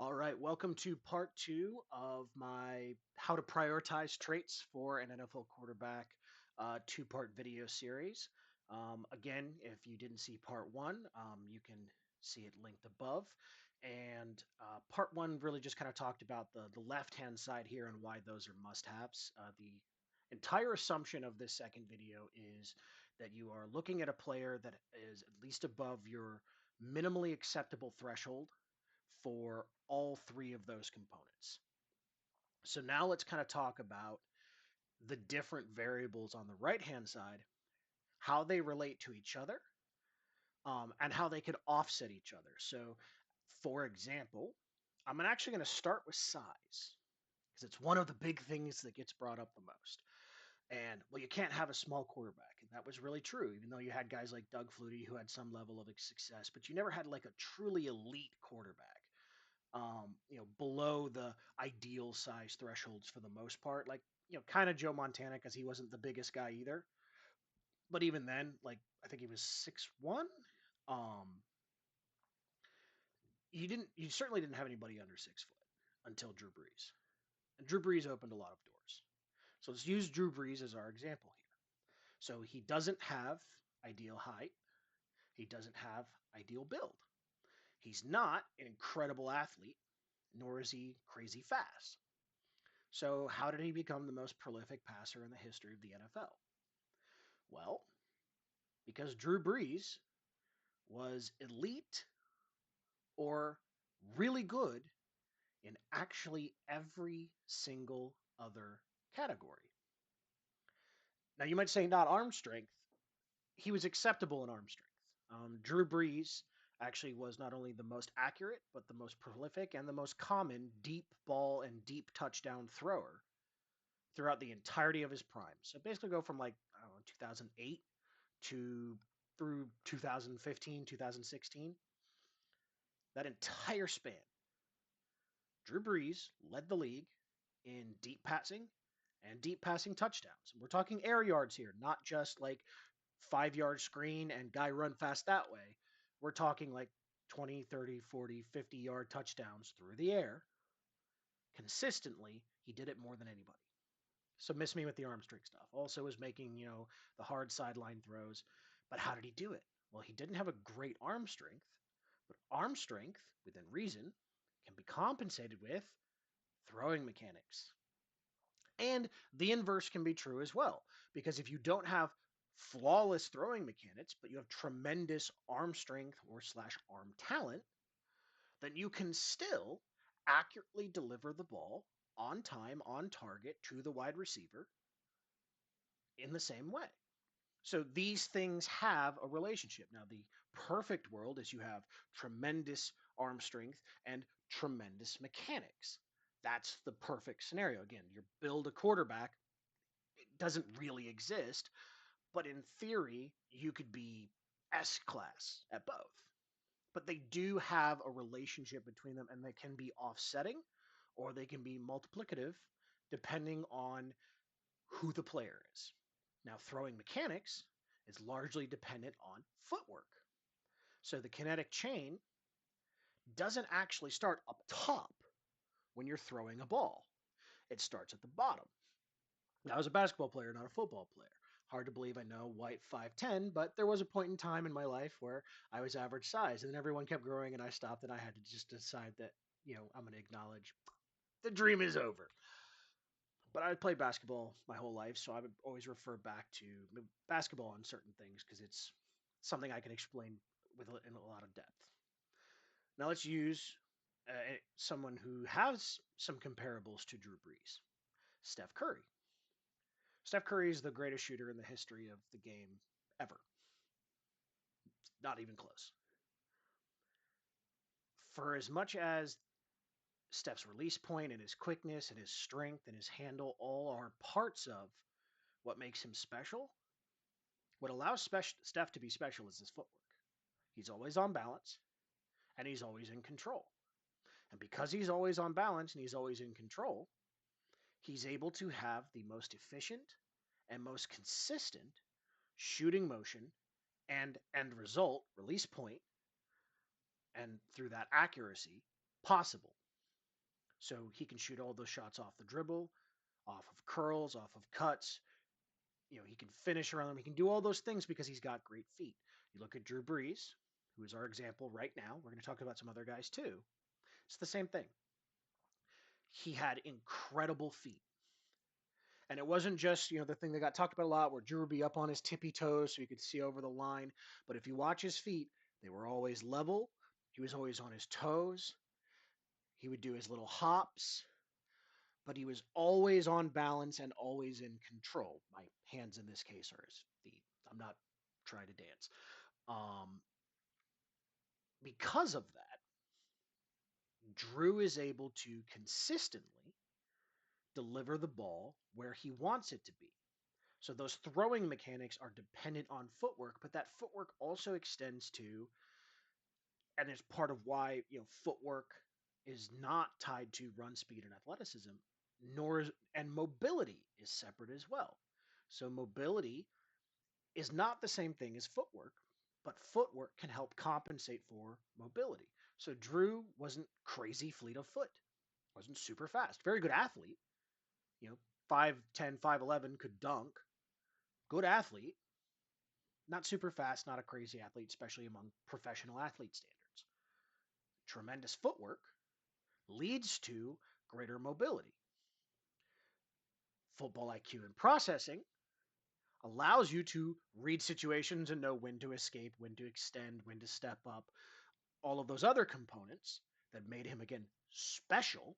All right, welcome to part two of my how to prioritize traits for an NFL quarterback two-part video series. Again, if you didn't see part one, you can see it linked above. And part one really just kind of talked about the left-hand side here and why those are must-haves. The entire assumption of this second video is that you are looking at a player that is at least above your minimally acceptable threshold for all three of those components. So now let's kind of talk about the different variables on the right hand side, how they relate to each other, and how they could offset each other. So, for example, I'm actually going to start with size because it's one of the big things that gets brought up the most. And well, you can't have a small quarterback, and that was really true. Even though you had guys like Doug Flutie who had some level of success, but you never had like a truly elite quarterback. Below the ideal size thresholds for the most part. Like, kind of Joe Montana because he wasn't the biggest guy either. But even then, like I think he was 6'1". Um, you certainly didn't have anybody under 6 foot until Drew Brees. And Drew Brees opened a lot of doors. So let's use Drew Brees as our example here. So he doesn't have ideal height. He doesn't have ideal build. He's not an incredible athlete, nor is he crazy fast. So, how did he become the most prolific passer in the history of the NFL? Well, because Drew Brees was elite or really good in actually every single other category. Now, you might say not arm strength. He was acceptable in arm strength. Drew Brees actually was not only the most accurate, but the most prolific and the most common deep ball and deep touchdown thrower throughout the entirety of his prime. So basically go from like, I don't know, 2008 to through 2015, 2016. That entire span, Drew Brees led the league in deep passing and deep passing touchdowns. We're talking air yards here, not just like 5 yard screen and guy run fast that way. We're talking like 20, 30, 40, 50 yard touchdowns through the air. Consistently, he did it more than anybody. So miss me with the arm strength stuff. Also was making, the hard sideline throws. But how did he do it? Well, he didn't have a great arm strength, but arm strength, within reason, can be compensated with throwing mechanics. And the inverse can be true as well, because if you don't have flawless throwing mechanics, but you have tremendous arm strength or slash arm talent, then you can still accurately deliver the ball on time, on target to the wide receiver in the same way. So these things have a relationship. Now, the perfect world is you have tremendous arm strength and tremendous mechanics. That's the perfect scenario. Again, you build a quarterback, it doesn't really exist, but in theory, you could be S class at both. But they do have a relationship between them and they can be offsetting or they can be multiplicative depending on who the player is. Now, throwing mechanics is largely dependent on footwork. So the kinetic chain doesn't actually start up top when you're throwing a ball. It starts at the bottom. Now, I was a basketball player, not a football player. Hard to believe, I know, white 5'10, but there was a point in time in my life where I was average size, and then everyone kept growing, and I stopped, and I had to just decide that, I'm going to acknowledge the dream is over. But I played basketball my whole life, so I would always refer back to basketball on certain things because it's something I can explain in a lot of depth. Now let's use someone who has some comparables to Drew Brees, Steph Curry. Steph Curry is the greatest shooter in the history of the game ever. Not even close. For as much as Steph's release point and his quickness and his strength and his handle all are parts of what makes him special, what allows Steph to be special is his footwork. He's always on balance and he's always in control. And because he's always on balance and he's always in control, he's able to have the most efficient and most consistent shooting motion and end result, release point, and through that accuracy possible. So he can shoot all those shots off the dribble, off of curls, off of cuts. He can finish around them. He can do all those things because he's got great feet. You look at Drew Brees, who is our example right now. We're going to talk about some other guys too. It's the same thing. He had incredible feet. And it wasn't just, the thing that got talked about a lot where Drew would be up on his tippy toes so he could see over the line. But if you watch his feet, they were always level. He was always on his toes. He would do his little hops, but he was always on balance and always in control. My hands in this case are his feet. I'm not trying to dance. Um, because of that, Drew is able to consistently deliver the ball where he wants it to be. So those throwing mechanics are dependent on footwork, but that footwork also extends to, and it's part of why footwork is not tied to run speed and athleticism, nor is, and mobility is separate as well. So mobility is not the same thing as footwork, but footwork can help compensate for mobility. So Drew wasn't crazy fleet of foot, wasn't super fast, very good athlete, you know, 5'10", 5'11", could dunk, good athlete, not super fast, not a crazy athlete, especially among professional athlete standards. Tremendous footwork leads to greater mobility. Football IQ and processing allows you to read situations and know when to escape, when to extend, when to step up, all of those other components that made him, again, special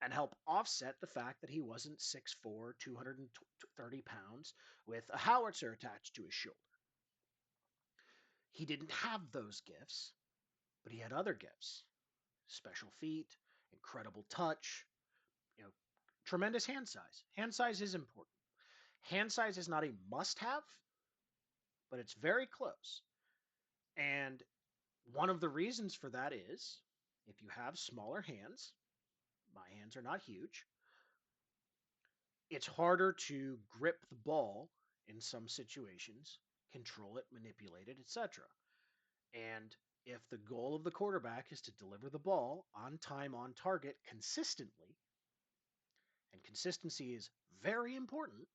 and help offset the fact that he wasn't 6'4", 230 pounds with a howitzer attached to his shoulder. He didn't have those gifts, but he had other gifts. Special feet, incredible touch, you know, tremendous hand size. Hand size is important. Hand size is not a must have, but it's very close. And one of the reasons for that is if you have smaller hands, my hands are not huge, it's harder to grip the ball in some situations, control it, manipulate it, etc. And if the goal of the quarterback is to deliver the ball on time, on target, consistently, and consistency is very important,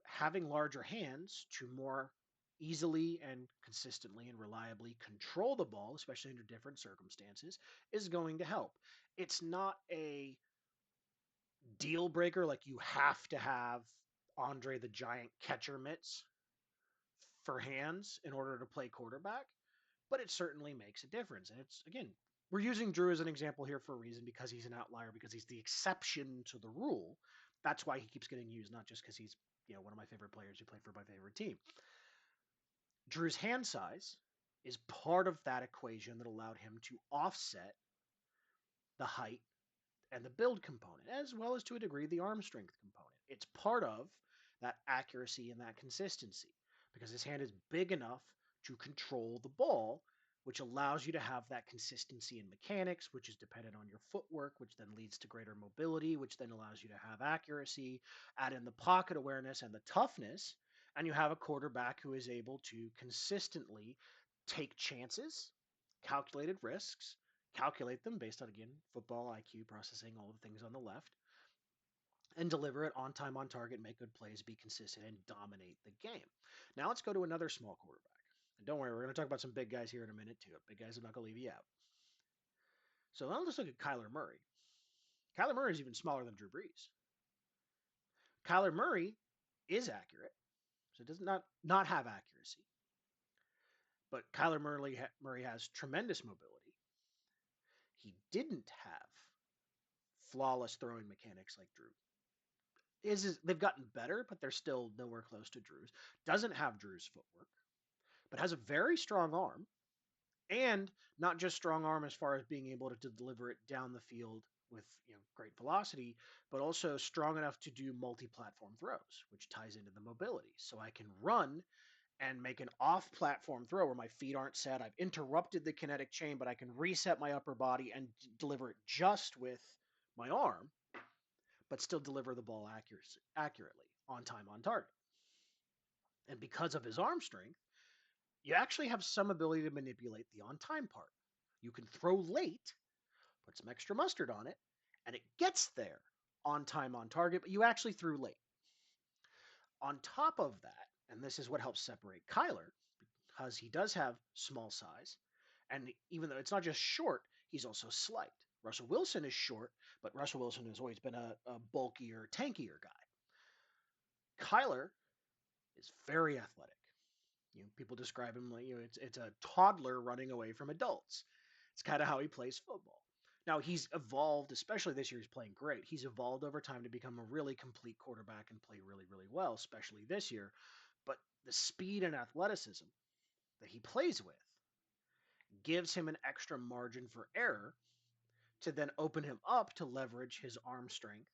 having larger hands to more easily and consistently and reliably control the ball, especially under different circumstances, is going to help. It's not a deal breaker like you have to have Andre the Giant catcher mitts for hands in order to play quarterback, but it certainly makes a difference. And it's, again, we're using Drew as an example here for a reason because he's an outlier, because he's the exception to the rule. That's why he keeps getting used, not just because he's one of my favorite players who played for my favorite team. Drew's hand size is part of that equation that allowed him to offset the height and the build component, as well as to a degree the arm strength component. It's part of that accuracy and that consistency because his hand is big enough to control the ball, which allows you to have that consistency in mechanics, which is dependent on your footwork, which then leads to greater mobility, which then allows you to have accuracy, add in the pocket awareness and the toughness, and you have a quarterback who is able to consistently take chances, calculated risks, calculate them based on, again, football IQ, processing, all the things on the left, and deliver it on time, on target, make good plays, be consistent, and dominate the game. Now let's go to another small quarterback. And don't worry, we're going to talk about some big guys here in a minute too. Big guys are not going to leave you out. So now let's look at Kyler Murray. Kyler Murray is even smaller than Drew Brees. Kyler Murray is accurate, so it does not have accuracy. But Kyler Murray has tremendous mobility. He didn't have flawless throwing mechanics like Drew. They've gotten better, but they're still nowhere close to Drew's. Doesn't have Drew's footwork, but has a very strong arm, and not just strong arm as far as being able to deliver it down the field with great velocity, but also strong enough to do multi-platform throws, which ties into the mobility. So I can run and make an off-platform throw where my feet aren't set. I've interrupted the kinetic chain, but I can reset my upper body and deliver it just with my arm, but still deliver the ball accurately, on time, on target. And because of his arm strength, you actually have some ability to manipulate the on time part. You can throw late, put some extra mustard on it, and it gets there on time, on target, but you actually threw late. On top of that, and this is what helps separate Kyler, because he does have small size, and even though it's not just short, he's also slight. Russell Wilson is short, but Russell Wilson has always been a bulkier, tankier guy. Kyler is very athletic. People describe him like it's a toddler running away from adults. It's kind of how he plays football. Now he's evolved, especially this year. He's playing great. He's evolved over time to become a really complete quarterback and play really, really well, especially this year. But the speed and athleticism that he plays with gives him an extra margin for error to then open him up to leverage his arm strength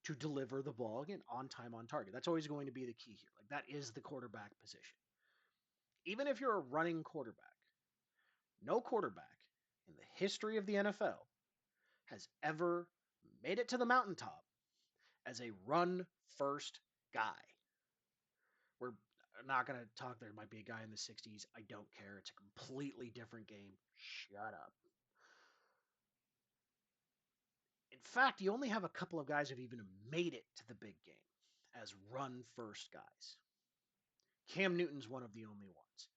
to deliver the ball again on time, on target. That's always going to be the key here. Like that is the quarterback position. Even if you're a running quarterback, no quarterback in the history of the NFL has ever made it to the mountaintop as a run first guy. We're not going to talk. There might be a guy in the 60s. I don't care. It's a completely different game. Shut up. In fact, you only have a couple of guys who've even made it to the big game as run first guys. Cam Newton's one of the only ones.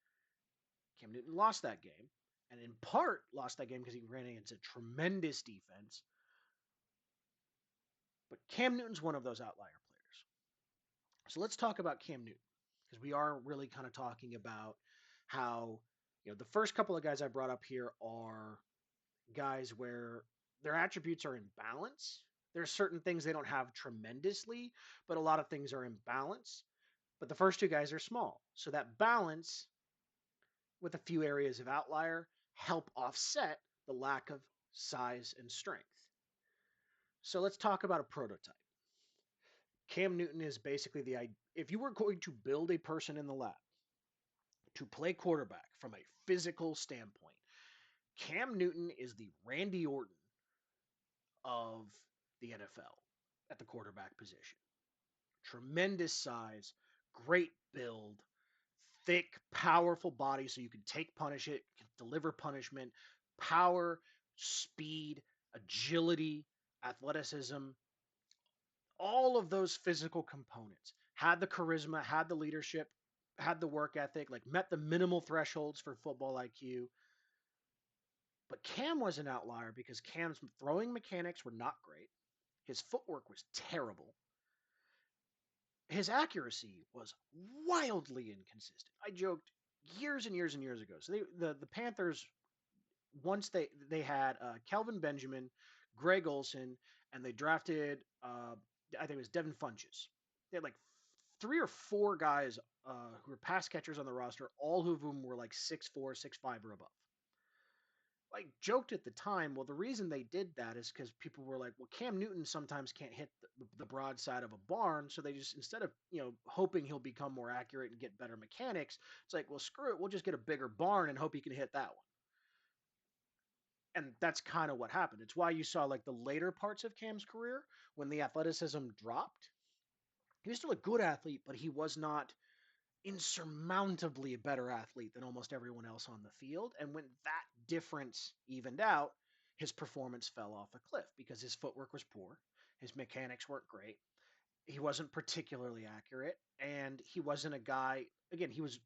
Cam Newton lost that game, and in part lost that game because he ran against a tremendous defense. But Cam Newton's one of those outlier players. So let's talk about Cam Newton because we are really kind of talking about how the first couple of guys I brought up here are guys where their attributes are in balance. There's certain things they don't have tremendously, but a lot of things are in balance. But the first two guys are small. So that balance with a few areas of outlier help offset the lack of size and strength. So let's talk about a prototype. Cam Newton is basically if you were going to build a person in the lab to play quarterback from a physical standpoint, Cam Newton is the Randy Orton of the NFL at the quarterback position. Tremendous size, great build, thick, powerful body so you can punish it, can deliver punishment, power, speed, agility, athleticism, all of those physical components. Had the charisma, had the leadership, had the work ethic, like met the minimal thresholds for football IQ. But Cam was an outlier because Cam's throwing mechanics were not great. His footwork was terrible. His accuracy was wildly inconsistent. I joked years and years and years ago. So the Panthers once they had Kelvin Benjamin, Greg Olson, and they drafted I think it was Devin Funches. They had like three or four guys who were pass catchers on the roster, all of whom were like 6'4", 6'5", or above. I joked at the time, well, the reason they did that is because people were like, well, Cam Newton sometimes can't hit the broadside of a barn, so they just, instead of, hoping he'll become more accurate and get better mechanics, it's like, well, screw it, we'll just get a bigger barn and hope he can hit that one. And that's kind of what happened. It's why you saw like the later parts of Cam's career when the athleticism dropped. He was still a good athlete, but he was not insurmountably a better athlete than almost everyone else on the field. And when that difference evened out, his performance fell off a cliff because his footwork was poor, his mechanics weren't great, he wasn't particularly accurate, and he wasn't a guy. Again, he was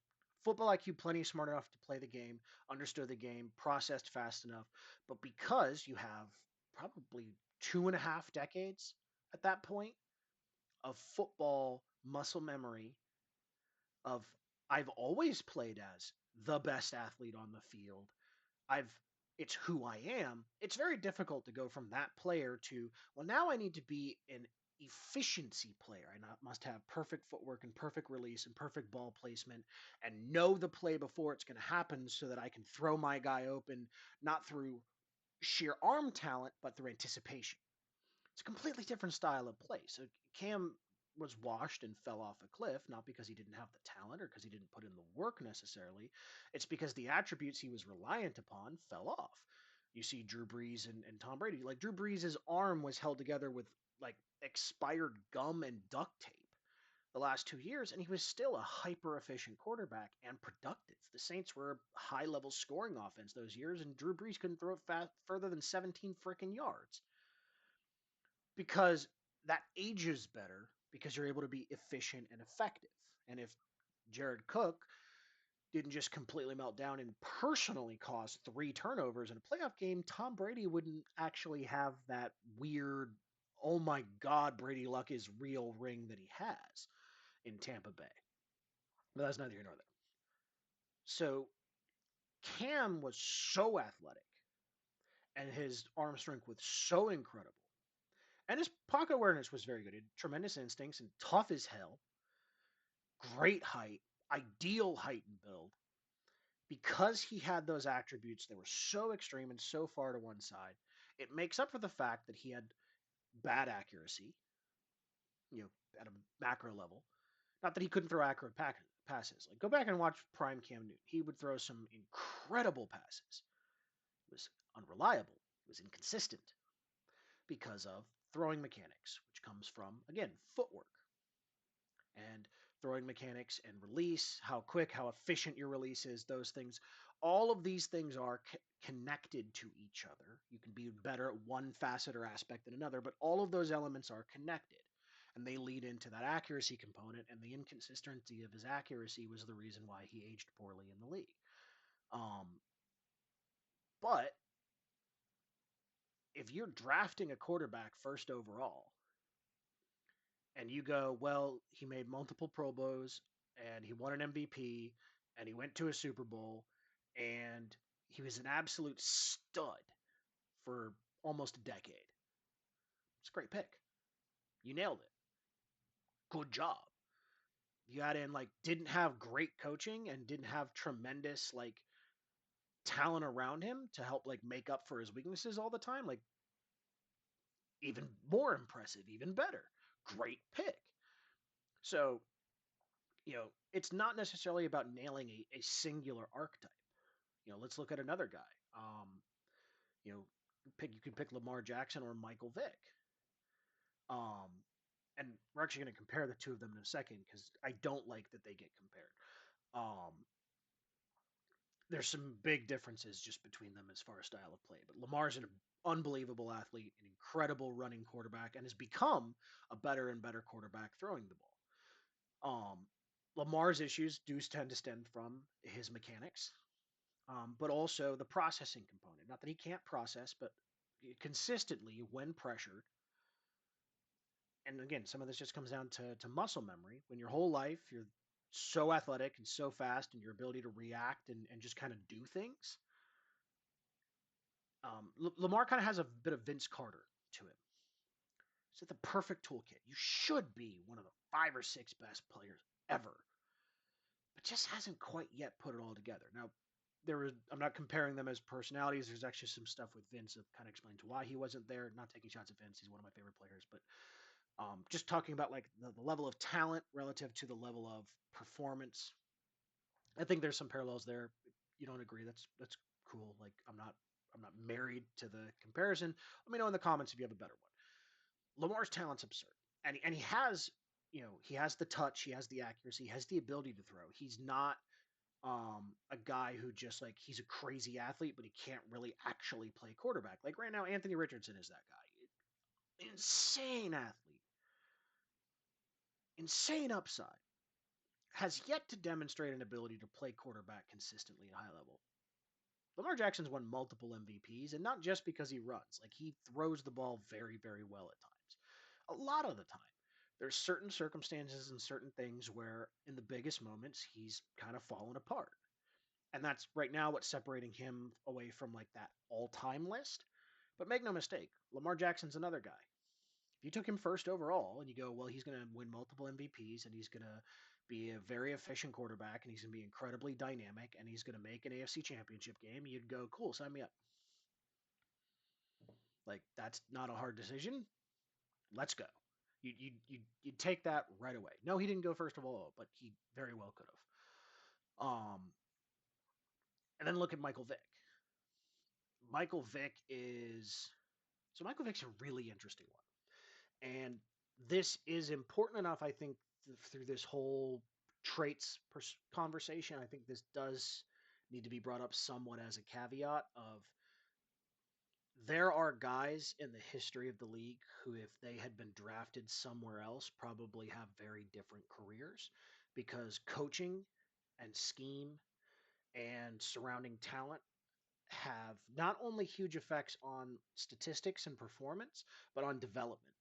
football IQ plenty smart enough to play the game, understood the game, processed fast enough. But because you have probably 2.5 decades at that point of football muscle memory of I've always played as the best athlete on the field. I've it's who I am. It's very difficult to go from that player to, well, now I need to be an efficiency player. I must have perfect footwork and perfect release and perfect ball placement and know the play before it's going to happen so that I can throw my guy open, not through sheer arm talent, but through anticipation. It's a completely different style of play. So Cam was washed and fell off a cliff, not because he didn't have the talent or because he didn't put in the work necessarily. It's because the attributes he was reliant upon fell off. You see Drew Brees and Tom Brady. Like Drew Brees' arm was held together with like expired gum and duct tape. the last 2 years, and he was still a hyper efficient quarterback and productive. The Saints were a high level scoring offense those years, and Drew Brees couldn't throw it further than 17 freaking yards because that ages better because you're able to be efficient and effective. And if Jared Cook didn't just completely melt down and personally cause 3 turnovers in a playoff game, Tom Brady wouldn't actually have that weird, oh my God, Brady Luck is real ring that he has in Tampa Bay. But that's neither here nor there. So Cam was so athletic and his arm strength was so incredible. And his pocket awareness was very good. He had tremendous instincts and tough as hell. Great height, ideal height and build. Because he had those attributes that were so extreme and so far to one side, it makes up for the fact that he had bad accuracy, at a macro level. Not that he couldn't throw accurate passes. Like, go back and watch prime Cam Newton. He would throw some incredible passes. It was unreliable. It was inconsistent because of throwing mechanics, which comes from, again, footwork and throwing mechanics and release, how quick, how efficient your release is, those things. All of these things are connected to each other. You can be better at one facet or aspect than another, but all of those elements are connected. And they lead into that accuracy component, and the inconsistency of his accuracy was the reason why he aged poorly in the league. Um, but if you're drafting a quarterback first overall, and you go, well, he made multiple Pro Bowls and he won an MVP and he went to a Super Bowl and he was an absolute stud for almost a decade. It's a great pick. You nailed it. Good job. You got in like didn't have great coaching and didn't have tremendous like talent around him to help like make up for his weaknesses all the time. Like even more impressive, even better. Great pick. So it's not necessarily about nailing a singular archetype. Let's look at another guy. You know, you can pick Lamar Jackson or Michael Vick. Um, and we're actually going to compare the two of them in a second because I don't like that they get compared. Um, there's some big differences just between them as far as style of play. But Lamar's an unbelievable athlete, an incredible running quarterback, and has become a better and better quarterback throwing the ball. Um, Lamar's issues do tend to stem from his mechanics, but also the processing component. Not that he can't process, but consistently when pressured. And again, some of this just comes down to muscle memory. When your whole life you're so athletic and so fast, and your ability to react and just kind of do things. Lamar kind of has a bit of Vince Carter to him. It's the perfect toolkit. You should be one of the 5 or 6 best players ever, but just hasn't quite yet put it all together. Now, I'm not comparing them as personalities. There's actually some stuff with Vince that kind of explains why he wasn't there. Not taking shots at Vince. He's one of my favorite players, but just talking about like the level of talent relative to the level of performance. I think there's some parallels there. You don't agree? That's cool. Like I'm not married to the comparison. Let me know in the comments if you have a better one. Lamar's talent's absurd, and he has he has the touch, he has the accuracy, he has the ability to throw. He's not a guy who just like he's a crazy athlete, but he can't really actually play quarterback. Like right now, Anthony Richardson is that guy. Insane athlete, insane upside, has yet to demonstrate an ability to play quarterback consistently at a high level. Lamar Jackson's won multiple MVPs, and not just because he runs. Like he throws the ball very, very well at times. A lot of the time. There's certain circumstances and certain things where in the biggest moments he's kind of fallen apart. And that's right now what's separating him away from like that all-time list. But make no mistake, Lamar Jackson's another guy. If you took him first overall and you go, well, he's going to win multiple MVPs and he's going to be a very efficient quarterback and he's going to be incredibly dynamic and he's going to make an AFC championship game, you'd go, cool, sign me up. Like, that's not a hard decision. Let's go. You'd take that right away. No, he didn't go first of all, but he very well could have. And then look at Michael Vick. Michael Vick is Michael Vick's a really interesting one, and this is important enough, I think, through this whole traits conversation, I think this does need to be brought up somewhat as a caveat of there are guys in the history of the league who, if they had been drafted somewhere else, probably have very different careers because coaching and scheme and surrounding talent have not only huge effects on statistics and performance, but on development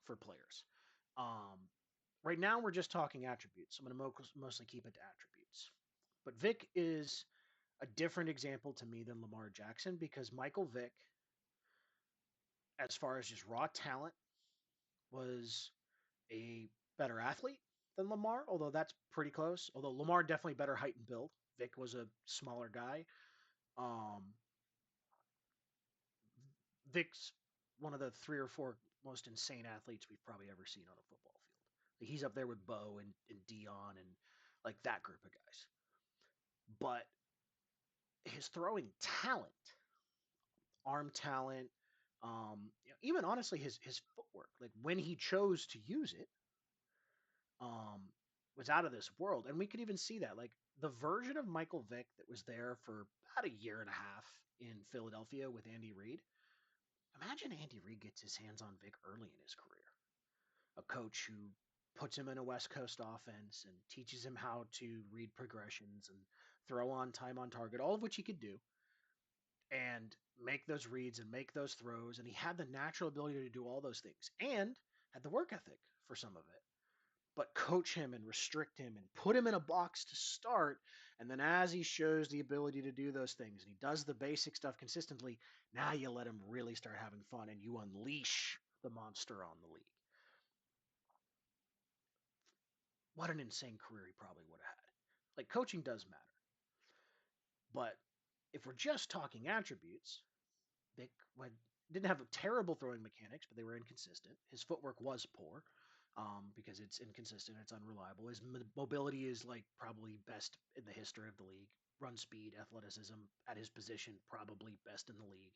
for players. Um, right now, we're just talking attributes. I'm going to mostly keep it to attributes. But Vic is a different example to me than Lamar Jackson because Michael Vick, as far as just raw talent, was a better athlete than Lamar, although that's pretty close. Although Lamar definitely better height and build. Vic was a smaller guy. Um, Vic's one of the 3 or 4 most insane athletes we've probably ever seen on a football field. Like he's up there with Bo and Dion and like that group of guys. But his throwing talent, arm talent, even honestly his footwork, like when he chose to use it, um, was out of this world. And we could even see that, like the version of Michael Vick that was there for about a year and a half in Philadelphia with Andy Reid. Imagine Andy Reid gets his hands on Vic early in his career. A coach who puts him in a West Coast offense and teaches him how to read progressions and throw on time on target, all of which he could do, and make those reads and make those throws. And he had the natural ability to do all those things and had the work ethic for some of it. But coach him and restrict him and put him in a box to start. And then as he shows the ability to do those things and he does the basic stuff consistently, now you let him really start having fun and you unleash the monster on the league. What an insane career he probably would have had. Like coaching does matter. But if we're just talking attributes, Vic didn't have terrible throwing mechanics, but they were inconsistent. His footwork was poor because it's inconsistent, it's unreliable. His mobility is like probably best in the history of the league. Run speed, athleticism at his position, probably best in the league.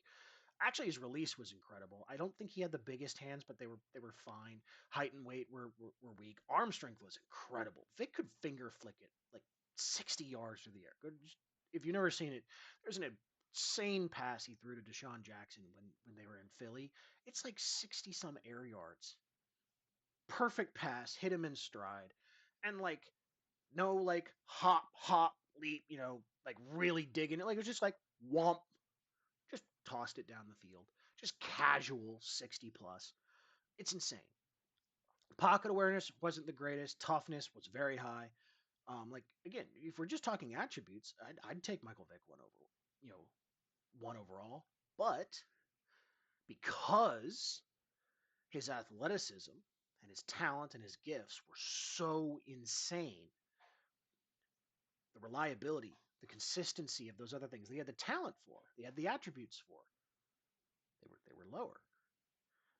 Actually, his release was incredible. I don't think he had the biggest hands, but they were fine. Height and weight were weak. Arm strength was incredible. Vic could finger flick it like 60 yards through the air. If you've never seen it, there's an insane pass he threw to Deshaun Jackson when they were in Philly. It's like 60 some air yards. Perfect pass, hit him in stride, and like no like hop leap, like really digging it. Like it was just like womp, just tossed it down the field. Just casual 60 plus. It's insane. Pocket awareness wasn't the greatest. Toughness was very high. Like again, if we're just talking attributes, I'd take Michael Vick you know, one overall. But because his athleticism and his talent and his gifts were so insane, the reliability, the consistency of those other things, they had the talent for, they had the attributes for, they were lower.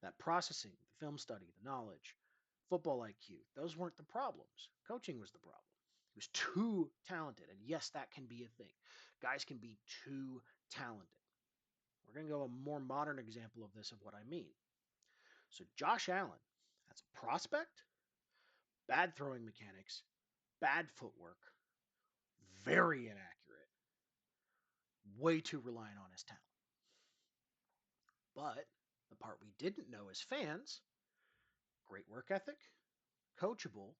That processing, the film study, the knowledge, football IQ, those weren't the problems. Coaching was the problem. He was too talented. And yes, that can be a thing. Guys can be too talented. We're going to go a more modern example of this, of what I mean. So, Josh Allen, that's a prospect, bad throwing mechanics, bad footwork, very inaccurate, way too reliant on his talent. But the part we didn't know as fans, great work ethic, coachable,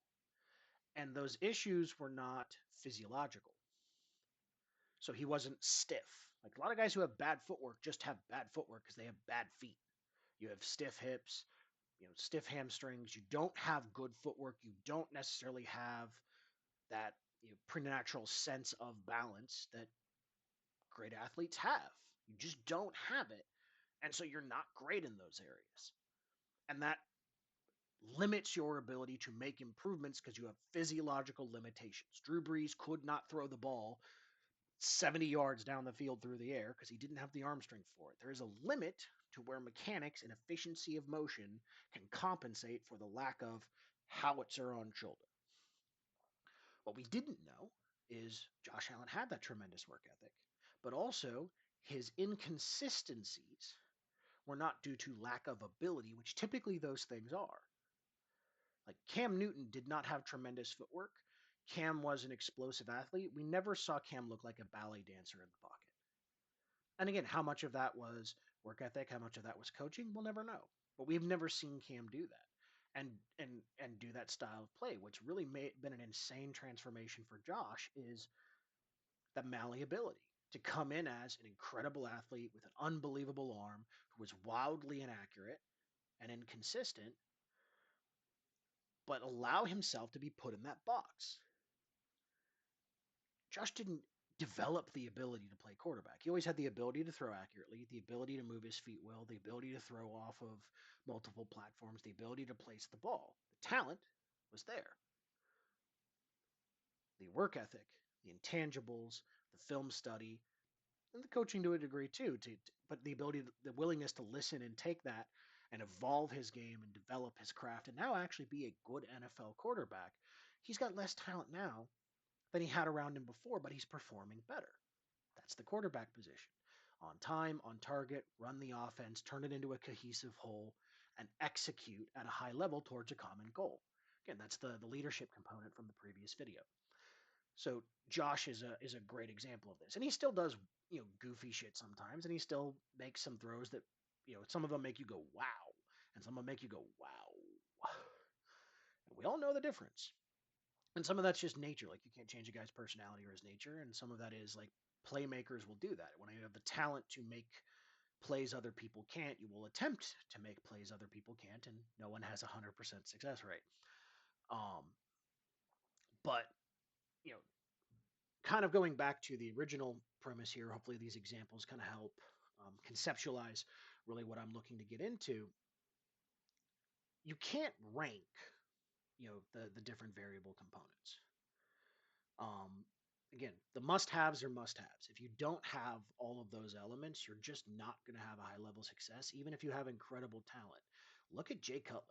and those issues were not physiological. So he wasn't stiff. Like a lot of guys who have bad footwork just have bad footwork because they have bad feet. You have stiff hips, stiff hamstrings. You don't have good footwork. You don't necessarily have that preternatural sense of balance that great athletes have. You just don't have it. And so you're not great in those areas. And that limits your ability to make improvements because you have physiological limitations. Drew Brees could not throw the ball 70 yards down the field through the air because he didn't have the arm strength for it. There is a limit to where mechanics and efficiency of motion can compensate for the lack of howitzer on shoulder. What we didn't know is Josh Allen had that tremendous work ethic, but also his inconsistencies were not due to lack of ability, which typically those things are. Like Cam Newton did not have tremendous footwork. Cam was an explosive athlete. We never saw Cam look like a ballet dancer in the pocket. And again, how much of that was work ethic, how much of that was coaching, we'll never know. But we've never seen Cam do that. And do that style of play. What's really been an insane transformation for Josh is the malleability to come in as an incredible athlete with an unbelievable arm who was wildly inaccurate and inconsistent, but allow himself to be put in that box. Josh didn't develop the ability to play quarterback. He always had the ability to throw accurately, the ability to move his feet well, the ability to throw off of multiple platforms, the ability to place the ball. The talent was there. The work ethic, the intangibles, the film study, and the coaching to a degree too. But the ability, the willingness to listen and take that and evolve his game and develop his craft, and now actually be a good NFL quarterback. He's got less talent now than he had around him before, but he's performing better. That's the quarterback position. On time, on target, run the offense, turn it into a cohesive whole, and execute at a high level towards a common goal. Again, that's the leadership component from the previous video. So Josh is a great example of this, and he still does goofy shit sometimes, and he still makes some throws that some of them make you go wow, and some of them make you go wow. And we all know the difference. And some of that's just nature. Like you can't change a guy's personality or his nature, and some of that is like playmakers will do that. When you have the talent to make plays other people can't, you will attempt to make plays other people can't, and no one has 100% success rate. Um, but you know, kind of going back to the original premise here, hopefully these examples kind of help conceptualize really what I'm looking to get into. You can't rank, the different variable components. Um, Again, the must-haves are must-haves. If you don't have all of those elements, you're just not going to have a high level success, even if you have incredible talent. Look at Jay Cutler.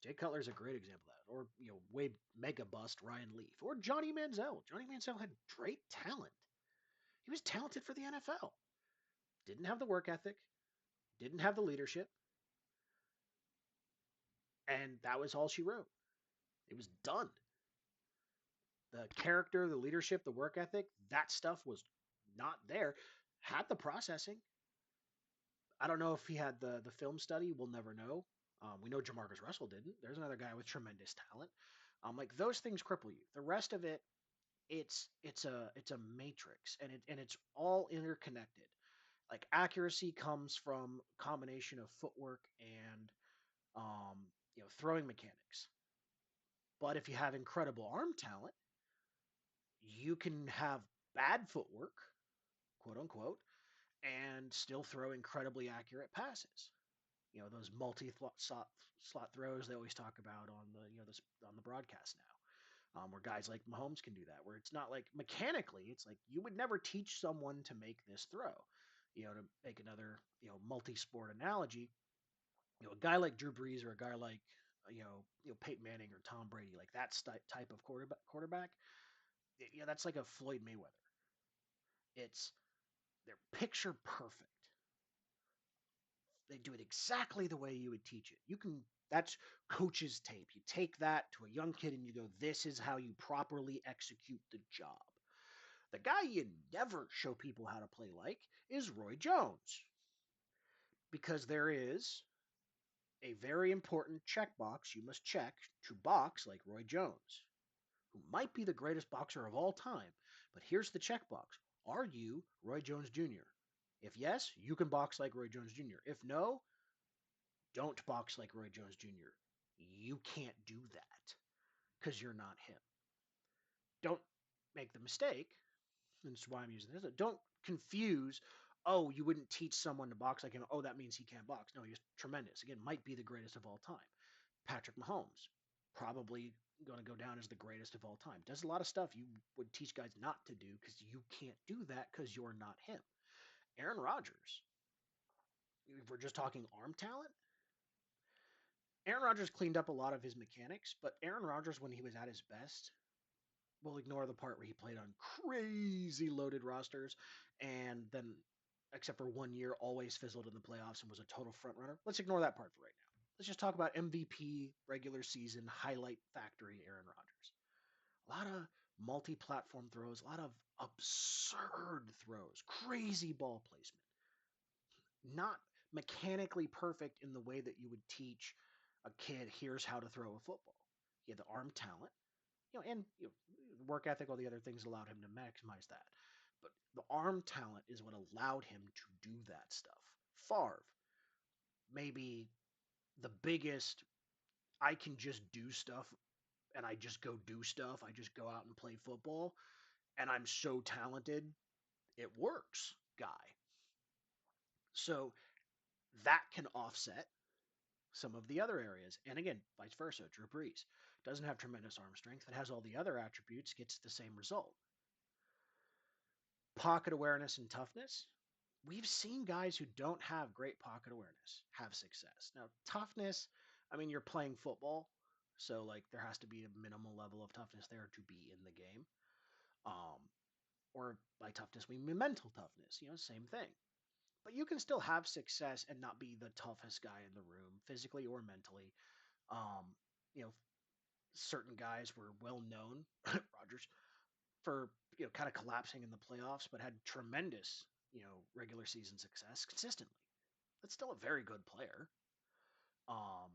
Jay Cutler is a great example of that. Or Wade mega bust Ryan Leaf, or Johnny Manziel. Johnny Manziel had great talent. He was talented for the NFL. Didn't have the work ethic, didn't have the leadership, and that was all she wrote. It was done. The character, the leadership, the work ethic, that stuff was not there. Had the processing. I don't know if he had the film study. We'll never know. We know Jamarcus Russell didn't. There's another guy with tremendous talent. Like those things cripple you. The rest of it, it's a matrix, and it's all interconnected. Like accuracy comes from a combination of footwork and throwing mechanics. But if you have incredible arm talent, you can have bad footwork, quote unquote, and still throw incredibly accurate passes. Those slot throws they always talk about on on the broadcast now, where guys like Mahomes can do that. Where it's not like mechanically, it's like you would never teach someone to make this throw. To make another multi-sport analogy, a guy like Drew Brees or a guy like Peyton Manning or Tom Brady, like that type of quarterback, that's like a Floyd Mayweather. It's they're picture perfect. They do it exactly the way you would teach it. That's coach's tape. You take that to a young kid and you go, this is how you properly execute the job. The guy you never show people how to play like is Roy Jones. Because there is a very important checkbox you must check to box like Roy Jones, who might be the greatest boxer of all time. But here's the checkbox. Are you Roy Jones Jr.? If yes, you can box like Roy Jones Jr. If no, don't box like Roy Jones Jr. You can't do that because you're not him. Don't make the mistake, and that's why I'm using this. Don't confuse, oh, you wouldn't teach someone to box like him. Oh, that means he can't box. No, he's tremendous. Again, might be the greatest of all time. Patrick Mahomes, probably going to go down as the greatest of all time. Does a lot of stuff you would teach guys not to do because you can't do that because you're not him. Aaron Rodgers, if we're just talking arm talent, Aaron Rodgers cleaned up a lot of his mechanics, but Aaron Rodgers, when he was at his best, we'll ignore the part where he played on crazy loaded rosters and then, except for 1 year, always fizzled in the playoffs and was a total front runner. Let's ignore that part for right now. let's just talk about MVP regular season highlight factory Aaron Rodgers. A lot of multi-platform throws, a lot of absurd throws, crazy ball placement, not mechanically perfect in the way that you would teach a kid here's how to throw a football. He had the arm talent, and work ethic, all the other things allowed him to maximize that. But the arm talent is what allowed him to do that stuff. Favre, maybe the biggest, I can just do stuff and I just go do stuff. I just go out and play football and I'm so talented, it works guy. So that can offset some of the other areas. And again, vice versa. Drew Brees doesn't have tremendous arm strength, but has all the other attributes, gets the same result. Pocket awareness and toughness. We've seen guys who don't have great pocket awareness have success. Now, toughness, I mean, you're playing football, so like there has to be a minimal level of toughness there to be in the game. Um, or by toughness, we mean mental toughness, same thing. But you can still have success and not be the toughest guy in the room, physically or mentally. Um, you know, certain guys were well known, Rogers, for kind of collapsing in the playoffs, but had tremendous regular season success consistently. That's still a very good player. Um,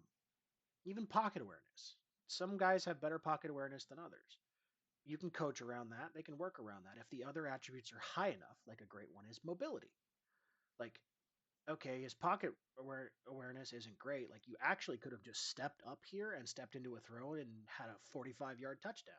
Even pocket awareness. Some guys have better pocket awareness than others. You can coach around that. They can work around that. If the other attributes are high enough, like a great one is mobility. Like, okay, his pocket awareness isn't great. Like, you actually could have just stepped up here and stepped into a throw and had a 45-yard touchdown.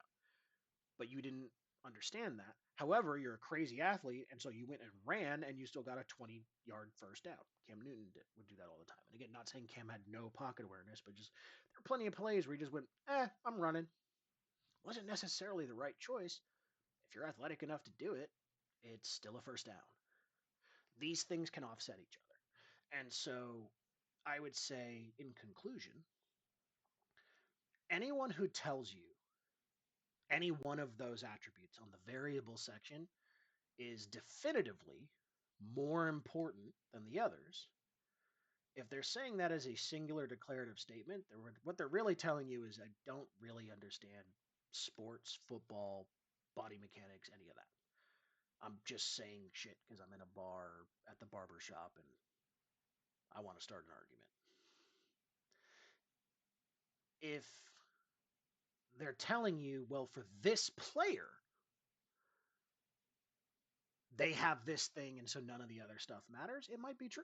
But you didn't understand that. However, you're a crazy athlete, and so you went and ran, and you still got a 20-yard first down. Cam Newton would do that all the time. And again, not saying Cam had no pocket awareness, but just there are plenty of plays where he just went, I'm running. Wasn't necessarily the right choice. If you're athletic enough to do it, it's still a first down. These things can offset each other. And so I would say, in conclusion, anyone who tells you any one of those attributes on the variable section is definitively more important than the others, if they're saying that as a singular declarative statement, what they're really telling you is I don't really understand sports, football, body mechanics, any of that. I'm just saying shit because I'm in a bar at the barber shop and I want to start an argument. If they're telling you, well, for this player, they have this thing and so none of the other stuff matters, it might be true.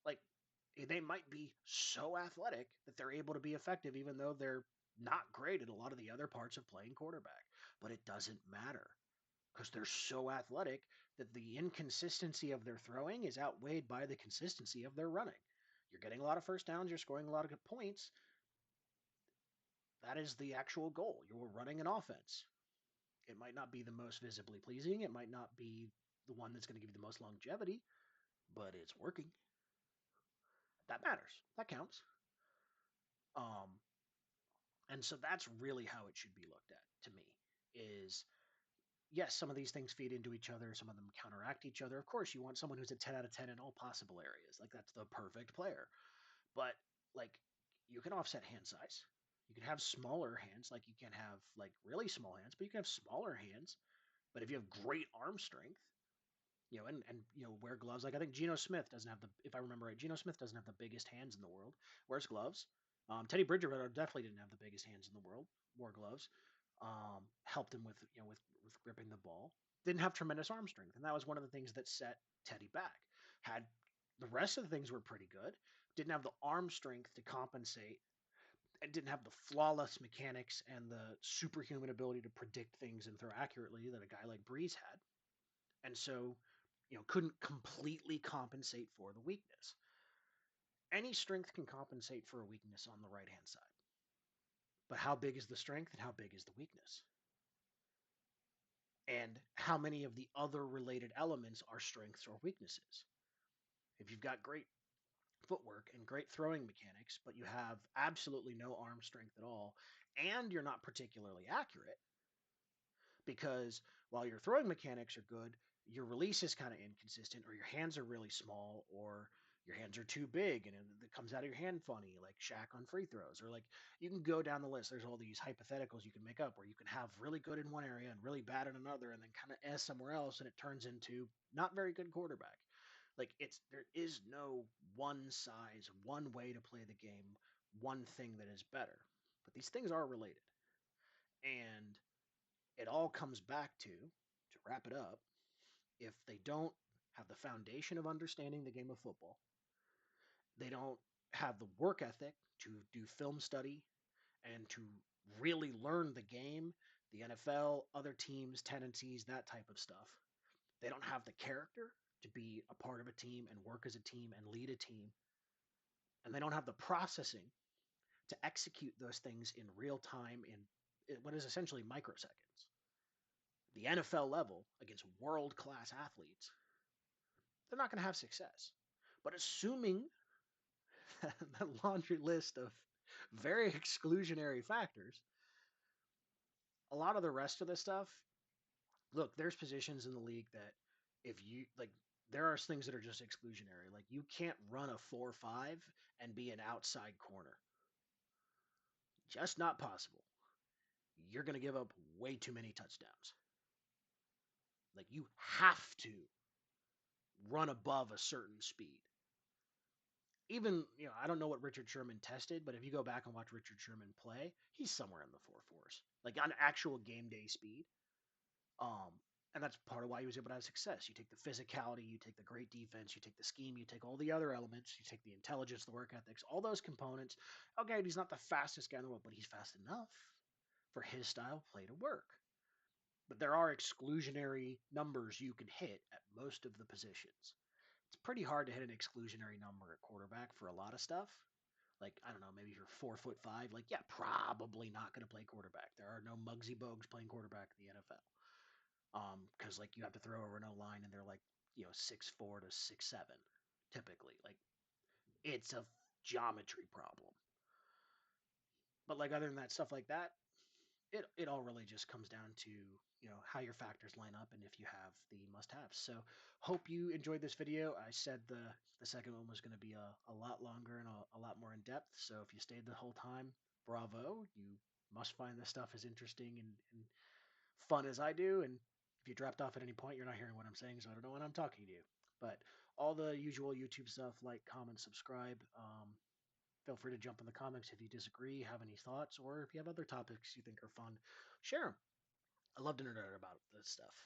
Like, they might be so athletic that they're able to be effective even though they're not great at a lot of the other parts of playing quarterback. But it doesn't matter because they're so athletic that the inconsistency of their throwing is outweighed by the consistency of their running. You're getting a lot of first downs, you're scoring a lot of good points. That is the actual goal. You're running an offense. It might not be the most visibly pleasing, it might not be the one that's going to give you the most longevity, but it's working. That matters. That counts. Um, and so that's really how it should be looked at to me is yes, some of these things feed into each other, some of them counteract each other. Of course, you want someone who's a 10 out of 10 in all possible areas. Like that's the perfect player. But like you can offset hand size. You can have smaller hands, like you can have like really small hands, but you can have smaller hands. But if you have great arm strength, and wear gloves. Like I think Geno Smith doesn't have the, if I remember right, Geno Smith doesn't have the biggest hands in the world. Wears gloves. Teddy Bridgewater definitely didn't have the biggest hands in the world. Wore gloves. Helped him with with gripping the ball. Didn't have tremendous arm strength, and that was one of the things that set Teddy back. Had the rest of the things were pretty good. Didn't have the arm strength to compensate, and didn't have the flawless mechanics and the superhuman ability to predict things and throw accurately that a guy like Breeze had. And so, couldn't completely compensate for the weakness. Any strength can compensate for a weakness on the right hand side. But how big is the strength and how big is the weakness? And how many of the other related elements are strengths or weaknesses? If you've got great footwork and great throwing mechanics, but you have absolutely no arm strength at all, and you're not particularly accurate, because while your throwing mechanics are good, your release is kind of inconsistent, or your hands are really small, or your hands are too big and it comes out of your hand funny, like Shaq on free throws, or like you can go down the list. There's all these hypotheticals you can make up where you can have really good in one area and really bad in another, and then kind of somewhere else, and it turns into not very good quarterback. Like there is no one size, one way to play the game, one thing that is better. But these things are related, and it all comes back to wrap it up, if they don't have the foundation of understanding the game of football, they don't have the work ethic to do film study and to really learn the game, the NFL, other teams, tendencies, that type of stuff. They don't have the character to be a part of a team and work as a team and lead a team. And they don't have the processing to execute those things in real time in what is essentially microseconds. The NFL level against world class athletes, they're not going to have success. But assuming that laundry list of very exclusionary factors, a lot of the rest of the stuff, look, there's positions in the league that if you like, there are things that are just exclusionary. Like you can't run a 4-5 and be an outside corner. Just not possible. You're going to give up way too many touchdowns. Like you have to run above a certain speed. Even, I don't know what Richard Sherman tested, but if you go back and watch Richard Sherman play, he's somewhere in the 4.4s, like on actual game day speed. Um, and that's part of why he was able to have success. You take the physicality, you take the great defense, you take the scheme, you take all the other elements, you take the intelligence, the work ethics, all those components. Okay, he's not the fastest guy in the world, but he's fast enough for his style of play to work. But there are exclusionary numbers you can hit at most of the positions. It's pretty hard to hit an exclusionary number at quarterback for a lot of stuff. Like, I don't know, maybe if you're 4'5", like, yeah, probably not going to play quarterback. There are no Muggsy Bogues playing quarterback in the NFL. Because like you have to throw over no line and they're like, 6'4" to 6'7", typically. Like, it's a geometry problem. But like other than that, stuff like that, it all really just comes down to how your factors line up and if you have the must-haves. So hope you enjoyed this video. I said the second one was going to be a lot longer and a lot more in depth. So if you stayed the whole time, bravo. You must find this stuff as interesting and fun as I do. And if you dropped off at any point, you're not hearing what I'm saying, so I don't know what I'm talking to you. But all the usual YouTube stuff, like, comment, subscribe. Feel free to jump in the comments if you disagree, have any thoughts, or if you have other topics you think are fun, share them. I love to nerd out about this stuff.